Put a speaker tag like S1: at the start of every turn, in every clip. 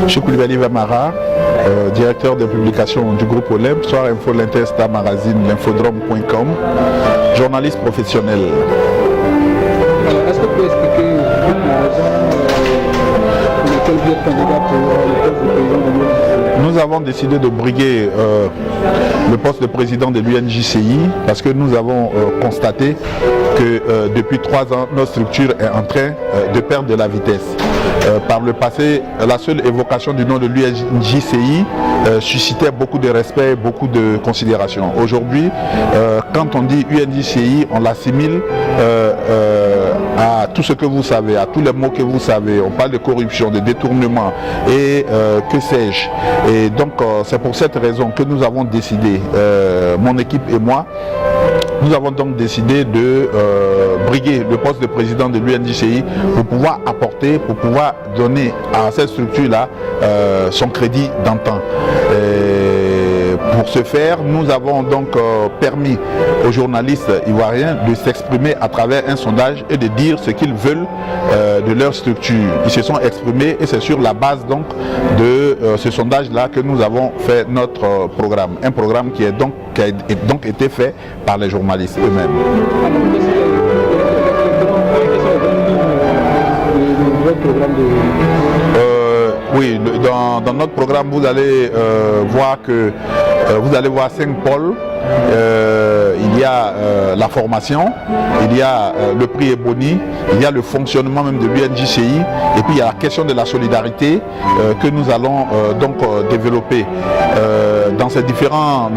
S1: Je suis Koulibaly Vamara, directeur de publication du groupe Olympe, Soir Info, l'Intesta Magazine, l'infodrome.com, journaliste professionnel.
S2: Alors, est-ce que vous pouvez expliquer la raison pour laquelle vous êtes candidat pour le poste de président de l'UNJCI?
S1: Nous avons décidé de briguer le poste de président de l'UNJCI parce que nous avons constaté que depuis 3 ans, notre structure est en train de perdre de la vitesse. Par le passé, la seule évocation du nom de l'UNJCI suscitait beaucoup de respect, beaucoup de considération. Aujourd'hui, quand on dit UNJCI, on l'assimile à tout ce que vous savez, à tous les mots que vous savez. On parle de corruption, de détournement et que sais-je. Et donc, c'est pour cette raison que nous avons décidé, mon équipe et moi, nous avons donc décidé de briguer le poste de président de l'UNJCI pour pouvoir apporter, pour pouvoir donner à cette structure-là son crédit d'antan. Pour ce faire, nous avons donc permis aux journalistes ivoiriens de s'exprimer à travers un sondage et de dire ce qu'ils veulent de leur structure. Ils se sont exprimés et c'est sur la base donc de ce sondage-là que nous avons fait notre programme. Un programme qui a donc été fait par les journalistes eux-mêmes. Oui, dans notre programme, vous allez voir que vous allez voir 5 pôles. Il y a la formation, il y a le prix Ebony, il y a le fonctionnement même de l'UNJCI et puis il y a la question de la solidarité que nous allons donc développer. Dans ces différents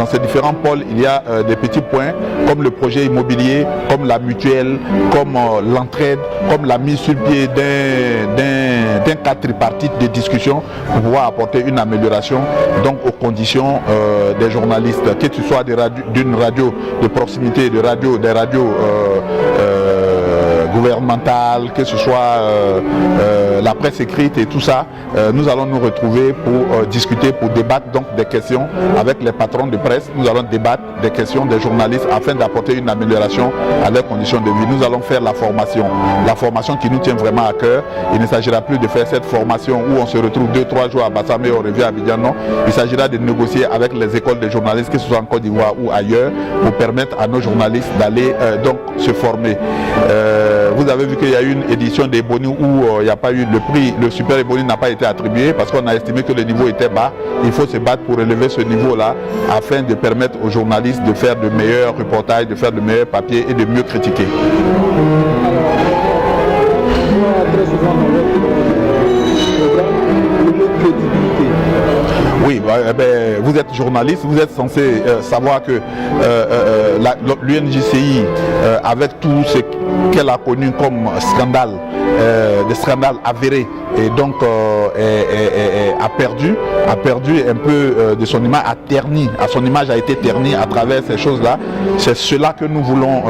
S1: pôles, il y a des petits points comme le projet immobilier, comme la mutuelle, comme l'entraide, comme la mise sur pied d'un cadre tripartite de discussion pour pouvoir apporter une amélioration donc aux conditions des journalistes, que ce soit d'une radio de proximité, des radios gouvernementales, que ce soit la presse écrite et tout ça. Nous allons nous retrouver pour discuter, pour débattre donc des questions avec les patrons de presse. Nous allons débattre des questions des journalistes afin d'apporter une amélioration à leurs conditions de vie. Nous allons faire la formation qui nous tient vraiment à cœur. Il ne s'agira plus de faire cette formation où on se retrouve 2-3 jours à Bassam et on revient à Abidjan. Non, il s'agira de négocier avec les écoles de journalistes, que ce soit en Côte d'Ivoire ou ailleurs, pour permettre à nos journalistes d'aller donc se former. Vous avez vu qu'il y a eu une édition d'Ebony où il n'y a pas eu le prix, le super Ebony n'a pas été attribué parce qu'on a estimé que le niveau était bas. Il faut se battre pour relever ce niveau-là afin de permettre aux journalistes de faire de meilleurs reportages, de faire de meilleurs papiers et de mieux critiquer. Oui, vous êtes journaliste, vous êtes censé savoir que l'UNJCI, avec tout ce qu'elle a connu comme scandale, des scandales avérés, et donc a perdu un peu de son image, son image a été ternie à travers ces choses-là. C'est cela que nous voulons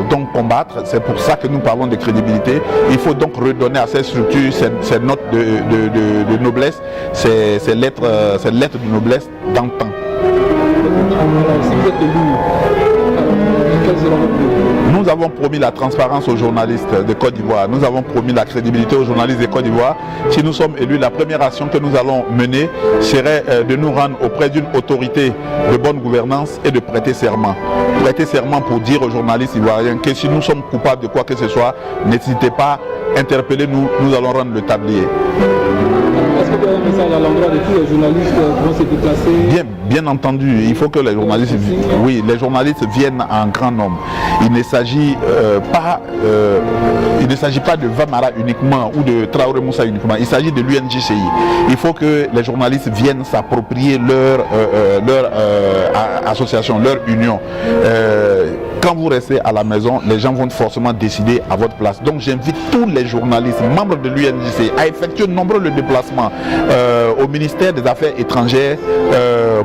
S1: donc combattre. C'est pour ça que nous parlons de crédibilité. Il faut donc redonner à cette structure ces notes de noblesse, ces lettres de noblesse d'antan.
S2: Si vous êtes élu, quels seront vos buts?
S1: Nous avons promis la transparence aux journalistes de Côte d'Ivoire. Nous avons promis la crédibilité aux journalistes de Côte d'Ivoire. Si nous sommes élus, la première action que nous allons mener serait de nous rendre auprès d'une autorité de bonne gouvernance et de prêter serment. Prêter serment pour dire aux journalistes ivoiriens que si nous sommes coupables de quoi que ce soit, n'hésitez pas, interpellez-nous, nous allons rendre le tablier.
S2: Est-ce que vous avez un message à l'endroit de tous les journalistes qui vont se déplacer?
S1: Bien entendu, il faut que les journalistes, les journalistes viennent en grand nombre. Il ne s'agit pas de Vamara uniquement ou de Traoré Moussa uniquement. Il s'agit de l'UNJCI. Il faut que les journalistes viennent s'approprier leur association, leur union. Quand vous restez à la maison, les gens vont forcément décider à votre place. Donc j'invite tous les journalistes, membres de l'UNJCI, à effectuer de nombreux déplacements au ministère des Affaires étrangères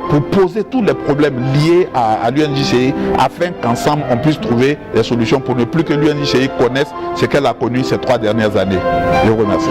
S1: pour poser tous les problèmes liés à l'UNJCI afin qu'ensemble on puisse trouver des solutions pour ne plus que l'UNJCI connaisse ce qu'elle a connu ces 3 dernières années. Je vous remercie.